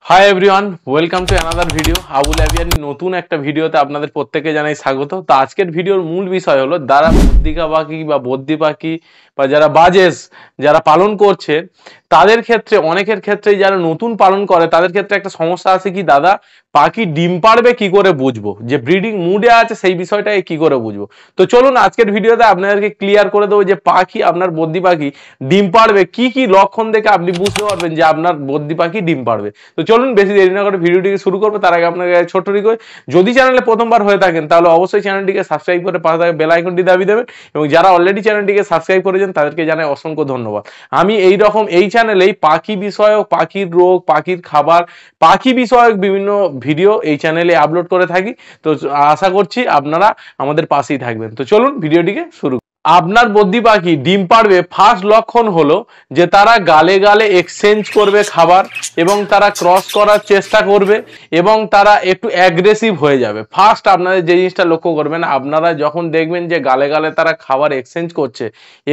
High everyone, welcome to another video. Abul আবিয়ার নতুন একটা ভিডিওতে আপনাদের প্রত্যেককে জানাই স্বাগত। তো আজকের ভিডিওর মূল বিষয় হলো যারা বদ্দিকা পাখি বা বদ্দি পাখি বা যারা বাজেস যারা পালন করছে তাদের ক্ষেত্রে, অনেকের ক্ষেত্রে যারা নতুন পালন করে তাদের ক্ষেত্রে একটা সমস্যা আছে কি, দাদা পাখি ডিম পাড়বে কি করে বুঝবো, যে ব্রিডিং মুডে আছে সেই বিষয়টাকে কি করে বুঝবো। তো চলুন আজকের ভিডিওতে আপনাদেরকে ক্লিয়ার করে দেবো যে পাখি, আপনার বদ্দি পাখি ডিম পাড়বে কি কি লক্ষণ দেখে আপনি বুঝতে পারবেন যে আপনার বদ্দি পাখি ডিম পাড়বে। তো চলুন বেশি দেরি না করে ভিডিওটিকে শুরু করবো। তার আগে আপনাকে ছোট্ট রিকোয়েস্ট, যদি চ্যানেলে প্রথমবার হয়ে থাকেন তাহলে অবশ্যই চ্যানেলটিকে সাবস্ক্রাইব করে পাশে থাকা বেল আইকনটি দাবিয়ে দেবেন, এবং যারা অলরেডি চ্যানেলটিকে সাবস্ক্রাইব করেছেন তাদেরকে জানাই অসংখ্য ধন্যবাদ। আমি এই চ্যানেলেই পাখি বিষয়ক, পাখির রোগ, পাখির খাবার, পাখি বিষয়ক বিভিন্ন ভিডিও এই চ্যানেলে আপলোড করে থাকি। তো আশা করছি আপনারা আমাদের পাশেই থাকবেন। তো চলুন ভিডিওটিকে শুরু। আপনার বদ্দি পাখি ডিম পাড়বে ফার্স্ট লক্ষণ হলো যে তারা গালে গালে এক্সচেঞ্জ করবে খাবার, এবং তারা ক্রস করার চেষ্টা করবে, এবং তারা একটু অ্যাগ্রেসিভ হয়ে যাবে। ফার্স্ট আপনাদের যে জিনিসটা লক্ষ্য করবেন, আপনারা যখন দেখবেন যে গালে গালে তারা খাবার এক্সচেঞ্জ করছে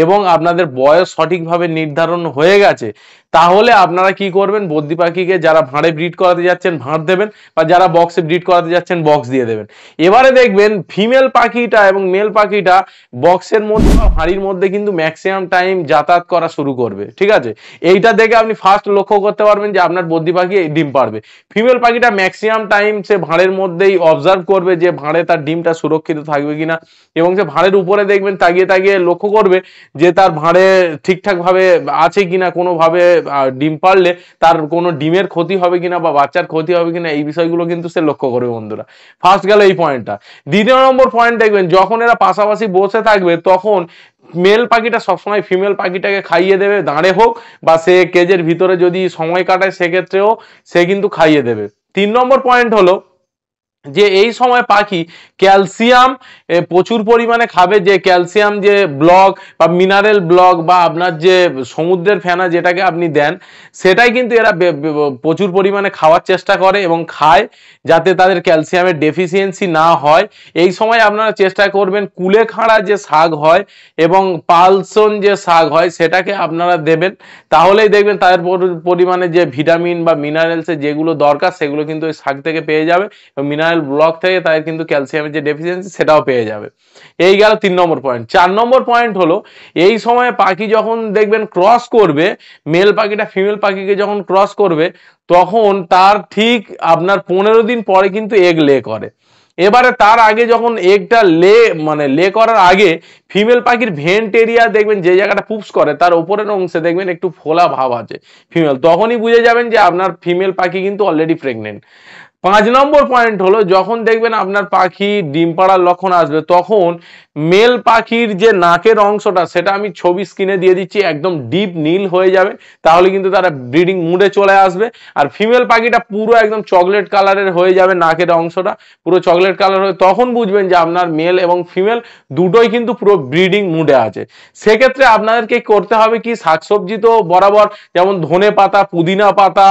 এবং আপনাদের বয়স সঠিকভাবে নির্ধারণ হয়ে গেছে, তাহলে আপনারা কি করবেন, বদ্দি পাখিকে যারা ভাঁড়ে ব্রিড করাতে যাচ্ছেন ভাঁড় দেবেন, বা যারা বক্সে ব্রিড করাতে যাচ্ছেন বক্স দিয়ে দেবেন। এবারে দেখবেন ফিমেল পাখিটা এবং মেল পাখিটা বক্সের মধ্যে বা হাঁড়ির মধ্যে কিন্তু ম্যাক্সিমাম টাইম যাতায়াত করা শুরু করবে, ঠিক আছে। এইটা দেখে আপনি ফার্স্ট লক্ষ্য করতে পারবেন যে আপনার বদ্দি পাখি ডিম পাড়বে। ফিমেল পাখিটা ম্যাক্সিমাম টাইম সে ভাঁড়ের মধ্যেই অবজার্ভ করবে যে ভাঁড়ে তার ডিমটা সুরক্ষিত থাকবে কিনা, এবং সে ভাঁড়ের উপরে দেখবেন তাকিয়ে তাকিয়ে লক্ষ্য করবে যে তার ভাঁড়ে ঠিকঠাক ভাবে আছে কিনা, কোনোভাবে ডিম পারলে তার কোনো ডিমের ক্ষতি হবে কিনা বা বাচ্চার ক্ষতি হবে কিনা, এই বিষয়গুলো কিন্তু সে লক্ষ্য করবে বন্ধুরা। ফার্স্ট গেল এই পয়েন্টটা। দ্বিতীয় নম্বর পয়েন্ট দেখবেন, যখন এরা পাশাপাশি বসে থাকবে তখন মেল পাখিটা সবসময় ফিমেল পাখিটাকে খাইয়ে দেবে, দাঁড়ে হোক বা সে কেজের ভিতরে যদি সময় কাটায় সেক্ষেত্রেও সে কিন্তু খাইয়ে দেবে। 3 নম্বর পয়েন্ট হলো যে এই সময় পাখি ক্যালসিয়াম প্রচুর পরিমাণে খাবে, যে ক্যালসিয়াম যে ব্লক বা মিনারেল ব্লক বা আপনার যে সমুদ্রের ফেনা যেটাকে আপনি দেন, সেটাই কিন্তু এরা প্রচুর পরিমাণে খাওয়ার চেষ্টা করে এবং খায়, যাতে তাদের ক্যালসিয়ামের ডেফিসিয়েন্সি না হয়। এই সময় আপনারা চেষ্টা করবেন কুলেখাড়া যে শাক হয় এবং পালসন যে শাক হয় সেটাকে আপনারা দেবেন, তাহলেই দেখবেন তাদের পরিমাণে যে ভিটামিন বা মিনারেলসের যেগুলো দরকার সেগুলো কিন্তু ওই শাক থেকে পেয়ে যাবে, এবং মিনারেল ব্লক থেকে তাদের কিন্তু ক্যালসিয়ামের যে ডেফিসিয়েন্সি সেটাও পেয়ে যাবে। এই গেল 3 নম্বর পয়েন্ট। 4 নম্বর পয়েন্ট হলো এই সময় পাখি যখন দেখবেন ক্রস করবে, মেল পাখিটা ফিমেল পাখিকে যখন ক্রস করবে তখন তার ঠিক আপনার 15 দিন পরে কিন্তু এগ লে করে। এবারে তার আগে যখন এগটা লে করার আগে ফিমেল পাখির ভেন্ট এরিয়া দেখবেন যে জায়গাটা পুপস করে তার উপরের অংশে দেখবেন একটু ফোলা ভাব আছে ফিমেল, তখনই বুঝে যাবেন যে আপনার ফিমেল পাখি কিন্তু অলরেডি প্রেগনেন্ট। 5 নম্বর পয়েন্ট হলো যখন দেখবেন আপনার পাখি ডিম পাড়ার লক্ষণ আসবে, তখন মেল পাখির যে নাকের অংশটা সেটা আমি ছবি স্ক্রিনে দিয়ে দিচ্ছি, একদম ডিপ নীল হয়ে যাবে, তাহলে কিন্তু তারা ব্রিডিং মুডে চলে আসবে। আর ফিমেল পাখিটা পুরো একদম চকলেট কালারের হয়ে যাবে, নাকের অংশটা পুরো চকলেট কালার হয়ে, তখন বুঝবেন যে আপনার মেল এবং ফিমেল দুটোই কিন্তু পুরো ব্রিডিং মুডে আছে। সেক্ষেত্রে আপনাদেরকে করতে হবে কি, শাকসবজি তো বরাবর, যেমন ধনে পাতা, পুদিনা পাতা,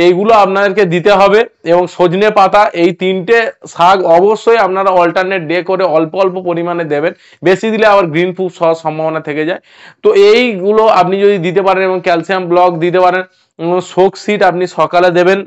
এইগুলো আপনাদেরকে দিতে হবে, এবং সজনে পাতা, এই 3টে শাক অবশ্যই আপনারা অল্টারনেট ডে করে অল্প অল্প পরিমাণে দেবেন, বেশি দিলে আবার গ্রিন পুপ হওয়ার সম্ভাবনা থেকে যায়। তো এইগুলো আপনি যদি দিতে পারেন, এবং ক্যালসিয়াম ব্লক দিতে পারেন, শোক সিড আপনি সকালে দেবেন,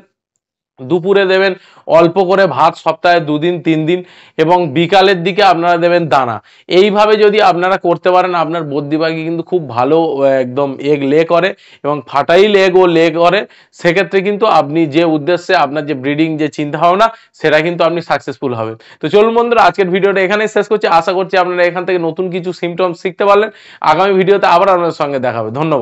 দুপুরে দেবেন অল্প করে ভাত, সপ্তাহে 2 দিন 3 দিন, এবং বিকালের দিকে আপনারা দেবেন দানা। এইভাবে যদি আপনারা করতে পারেন আপনার বদ্দি পাখি কিন্তু খুব ভালো একদম এগ লে করে, এবং ফার্টাইল এগ ও লে করে। সেক্ষেত্রে কিন্তু আপনি যে উদ্দেশ্যে আপনার যে ব্রিডিং যে চিন্তা ভাবনা সেটা কিন্তু আপনি সাকসেসফুল হবেন। তো চলুন বন্ধুরা, আজকের ভিডিওটা এখানেই শেষ করছি। আশা করছি আপনারা এখান থেকে নতুন কিছু সিমটমস শিখতে পারলেন। আগামী ভিডিওতে আবার আপনাদের সঙ্গে দেখা হবে। ধন্যবাদ।